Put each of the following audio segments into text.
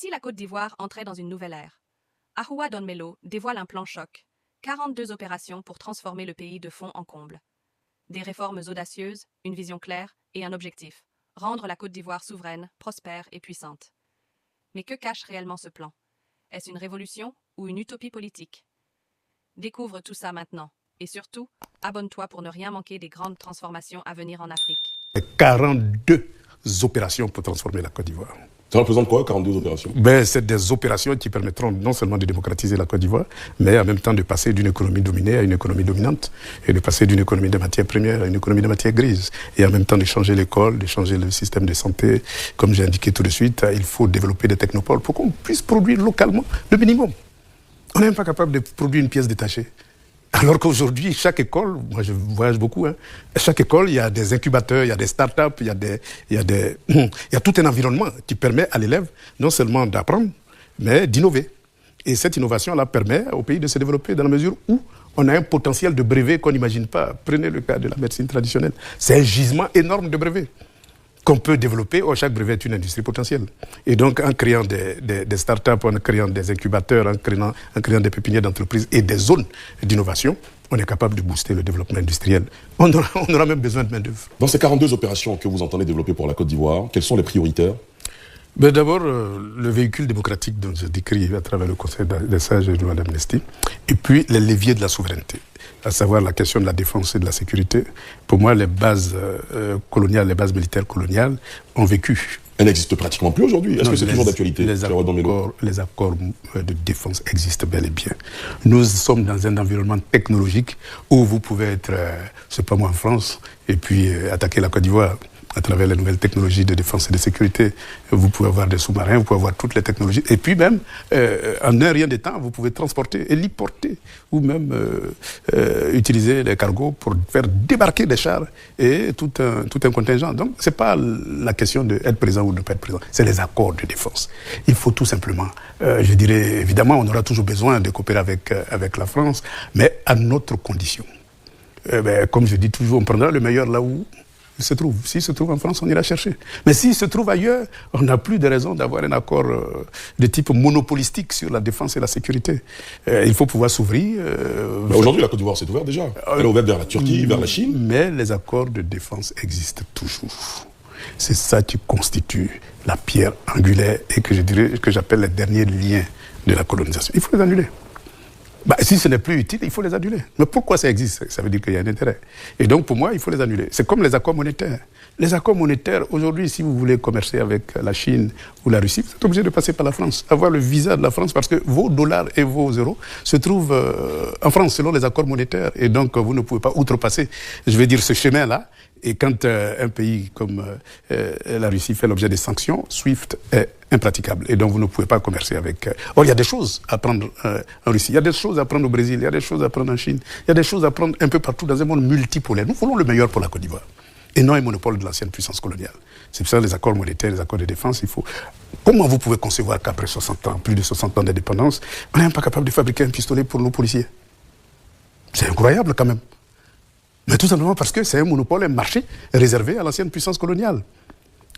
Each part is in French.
si la Côte d'Ivoire entrait dans une nouvelle ère. Ahua Don Melo dévoile un plan choc. 42 opérations pour transformer le pays de fond en comble. Des réformes audacieuses, une vision claire et un objectif. Rendre la Côte d'Ivoire souveraine, prospère et puissante. Mais que cache réellement ce plan? Est-ce une révolution ou une utopie politique? Découvre tout ça maintenant. Et surtout, abonne-toi pour ne rien manquer des grandes transformations à venir en Afrique. 42 opérations pour transformer la Côte d'Ivoire. Ça représente quoi, 42 opérations? C'est des opérations qui permettront non seulement de démocratiser la Côte d'Ivoire, mais en même temps de passer d'une économie dominée à une économie dominante, et de passer d'une économie de matières premières à une économie de matières grises, et en même temps de changer l'école, de changer le système de santé. Comme j'ai indiqué tout de suite, il faut développer des technopoles pour qu'on puisse produire localement le minimum. On n'est même pas capable de produire une pièce détachée. Alors qu'aujourd'hui, chaque école, moi je voyage beaucoup, chaque école, il y a des incubateurs, il y a des start-up, il y a tout un environnement qui permet à l'élève non seulement d'apprendre, mais d'innover. Et cette innovation-là permet au pays de se développer dans la mesure où on a un potentiel de brevets qu'on n'imagine pas. Prenez le cas de la médecine traditionnelle. C'est un gisement énorme de brevets qu'on peut développer. Chaque brevet est une industrie potentielle. Et donc, en créant des start-up, en créant des incubateurs, en créant des pépinières d'entreprises et des zones d'innovation, on est capable de booster le développement industriel. On aura même besoin de main-d'œuvre. Dans ces 42 opérations que vous entendez développer pour la Côte d'Ivoire, quels sont les prioritaires? D'abord, le véhicule démocratique dont je décris à travers le Conseil des sages et de l'Amnesty, et puis les leviers de la souveraineté, à savoir la question de la défense et de la sécurité. Pour moi, les bases coloniales, les bases militaires coloniales ont vécu. Elles n'existent pratiquement plus aujourd'hui. Est-ce que c'est toujours d'actualité? Les accords de défense existent bel et bien. Nous sommes dans un environnement technologique où vous pouvez être, je sais pas moi, en France, et puis attaquer la Côte d'Ivoire. À travers les nouvelles technologies de défense et de sécurité, vous pouvez avoir des sous-marins, vous pouvez avoir toutes les technologies. Et puis même, en un rien de temps, vous pouvez transporter, héliporter, ou même utiliser les cargos pour faire débarquer des chars et tout un contingent. Donc, c'est pas la question d'être présent ou de ne pas être présent, c'est les accords de défense. Il faut tout simplement, je dirais, évidemment, on aura toujours besoin de coopérer avec la France, mais à notre condition. Comme je dis toujours, on prendra le meilleur là où il se trouve. S'il se trouve en France, on ira chercher. Mais s'il se trouve ailleurs, on n'a plus de raison d'avoir un accord de type monopolistique sur la défense et la sécurité. Il faut pouvoir s'ouvrir. Aujourd'hui, la Côte d'Ivoire s'est ouverte déjà. Elle est ouverte vers la Turquie, vers la Chine. Mais les accords de défense existent toujours. C'est ça qui constitue la pierre angulaire et que j'appelle les derniers liens de la colonisation. Il faut les annuler. Si ce n'est plus utile, il faut les annuler. Mais pourquoi ça existe? Ça veut dire qu'il y a un intérêt. Et donc, pour moi, il faut les annuler. C'est comme les accords monétaires. Les accords monétaires, aujourd'hui, si vous voulez commercer avec la Chine ou la Russie, vous êtes obligé de passer par la France, avoir le visa de la France, parce que vos dollars et vos euros se trouvent en France, selon les accords monétaires. Et donc, vous ne pouvez pas outrepasser, je vais dire, ce chemin-là. Et quand un pays comme la Russie fait l'objet des sanctions, SWIFT est impraticable. Et donc, vous ne pouvez pas commercer avec... Or, il y a des choses à prendre en Russie, il y a des choses à prendre au Brésil, il y a des choses à prendre en Chine, il y a des choses à prendre un peu partout dans un monde multipolaire. Nous voulons le meilleur pour la Côte d'Ivoire. Et non un monopole de l'ancienne puissance coloniale. C'est pour ça les accords monétaires, les accords de défense, il faut... Comment vous pouvez concevoir qu'après 60 ans, plus de 60 ans d'indépendance, on n'est même pas capable de fabriquer un pistolet pour nos policiers? C'est incroyable quand même. Mais tout simplement parce que c'est un monopole, un marché réservé à l'ancienne puissance coloniale.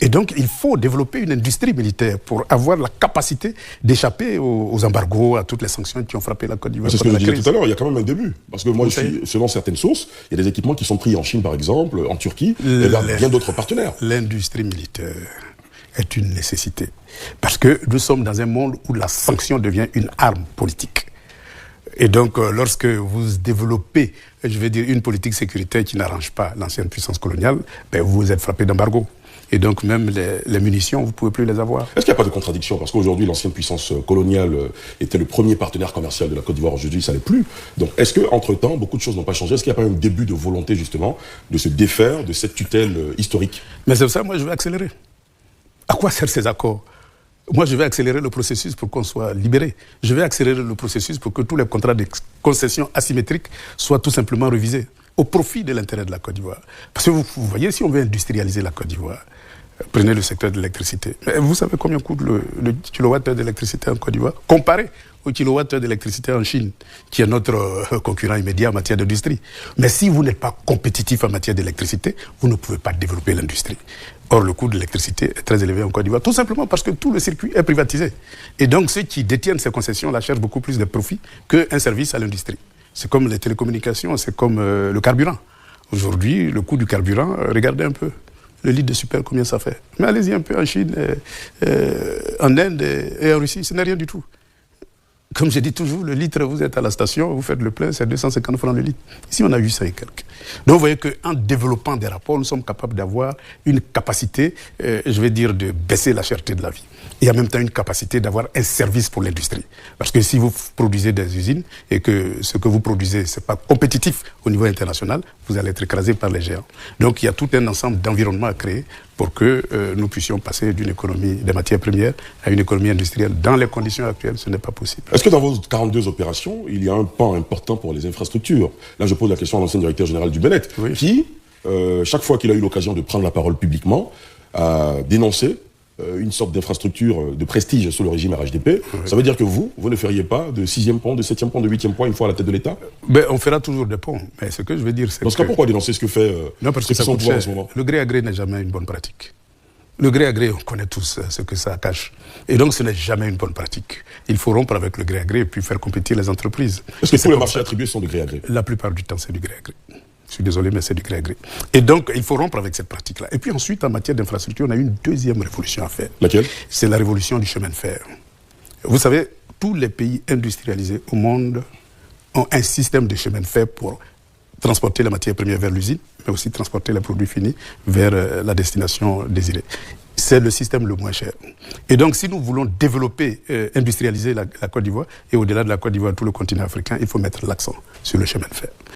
Et donc, il faut développer une industrie militaire pour avoir la capacité d'échapper aux embargos, à toutes les sanctions qui ont frappé la Côte d'Ivoire. C'est ce que je disais tout à l'heure, il y a quand même un début. Parce que moi, selon certaines sources, il y a des équipements qui sont pris en Chine, par exemple, en Turquie, et vers bien d'autres partenaires. L'industrie militaire est une nécessité. Parce que nous sommes dans un monde où la sanction devient une arme politique. Et donc, lorsque vous développez, je vais dire, une politique sécuritaire qui n'arrange pas l'ancienne puissance coloniale, vous êtes frappé d'embargo. Et donc, même les munitions, vous ne pouvez plus les avoir. Est-ce qu'il n'y a pas de contradiction? Parce qu'aujourd'hui, l'ancienne puissance coloniale était le premier partenaire commercial de la Côte d'Ivoire. Aujourd'hui, ça n'est plus. Donc, est-ce qu'entre-temps, beaucoup de choses n'ont pas changé? Est-ce qu'il n'y a pas un début de volonté, justement, de se défaire de cette tutelle historique? Mais c'est ça, moi, je vais accélérer. À quoi servent ces accords? Moi, je vais accélérer le processus pour qu'on soit libéré. Je vais accélérer le processus pour que tous les contrats de concession asymétriques soient tout simplement révisés au profit de l'intérêt de la Côte d'Ivoire. Parce que vous voyez, si on veut industrialiser la Côte d'Ivoire, prenez le secteur de l'électricité. Vous savez combien coûte le kilowattheure d'électricité en Côte d'Ivoire comparé au kilowattheure d'électricité en Chine, qui est notre concurrent immédiat en matière d'industrie. Mais si vous n'êtes pas compétitif en matière d'électricité, vous ne pouvez pas développer l'industrie. Or, le coût de l'électricité est très élevé en Côte d'Ivoire, tout simplement parce que tout le circuit est privatisé. Et donc, ceux qui détiennent ces concessions-là cherchent beaucoup plus de profit qu'un service à l'industrie. C'est comme les télécommunications, c'est comme le carburant. Aujourd'hui, le coût du carburant, regardez un peu. Le litre de super, combien ça fait? Mais allez-y un peu en Chine, en Inde et en Russie, ce n'est rien du tout. Comme je dis toujours, le litre, vous êtes à la station, vous faites le plein, c'est 250 francs le litre. Ici, on a 800 et quelques. Donc, vous voyez qu'en développant des rapports, nous sommes capables d'avoir une capacité, je vais dire, de baisser la cherté de la vie. Et en même temps, une capacité d'avoir un service pour l'industrie. Parce que si vous produisez des usines et que ce que vous produisez, ce n'est pas compétitif au niveau international, vous allez être écrasé par les géants. Donc, il y a tout un ensemble d'environnements à créer pour que nous puissions passer d'une économie des matières premières à une économie industrielle. Dans les conditions actuelles, ce n'est pas possible. Est-ce que dans vos 42 opérations, il y a un pan important pour les infrastructures? Là, je pose la question à l'ancien directeur général du BNET, oui, qui, chaque fois qu'il a eu l'occasion de prendre la parole publiquement, a dénoncé une sorte d'infrastructure de prestige sous le régime RHDP. Oui. Ça veut dire que vous ne feriez pas de 6e pont, de 7e pont, de 8e pont une fois à la tête de l'État? Ben, on fera toujours des ponts. Mais ce que je veux dire, c'est dans ce cas, pourquoi dénoncer ce que fait non, parce que ça coûte cher. En ce moment? Le gré à gré n'est jamais une bonne pratique. Le gré à gré, on connaît tous ce que ça cache. Et donc, ce n'est jamais une bonne pratique. Il faut rompre avec le gré à gré et puis faire compétir les entreprises. Est-ce que tous les marchés attribués sont de gré à gré? La plupart du temps, c'est du gré à gré. Je suis désolé, mais c'est du gré à gré. Et donc, il faut rompre avec cette pratique-là. Et puis ensuite, en matière d'infrastructure, on a une deuxième révolution à faire. Laquelle? C'est la révolution du chemin de fer. Vous savez, tous les pays industrialisés au monde ont un système de chemin de fer pour transporter la matière première vers l'usine, mais aussi transporter les produits finis vers la destination désirée. C'est le système le moins cher. Et donc, si nous voulons développer, industrialiser la Côte d'Ivoire, et au-delà de la Côte d'Ivoire, tout le continent africain, il faut mettre l'accent sur le chemin de fer.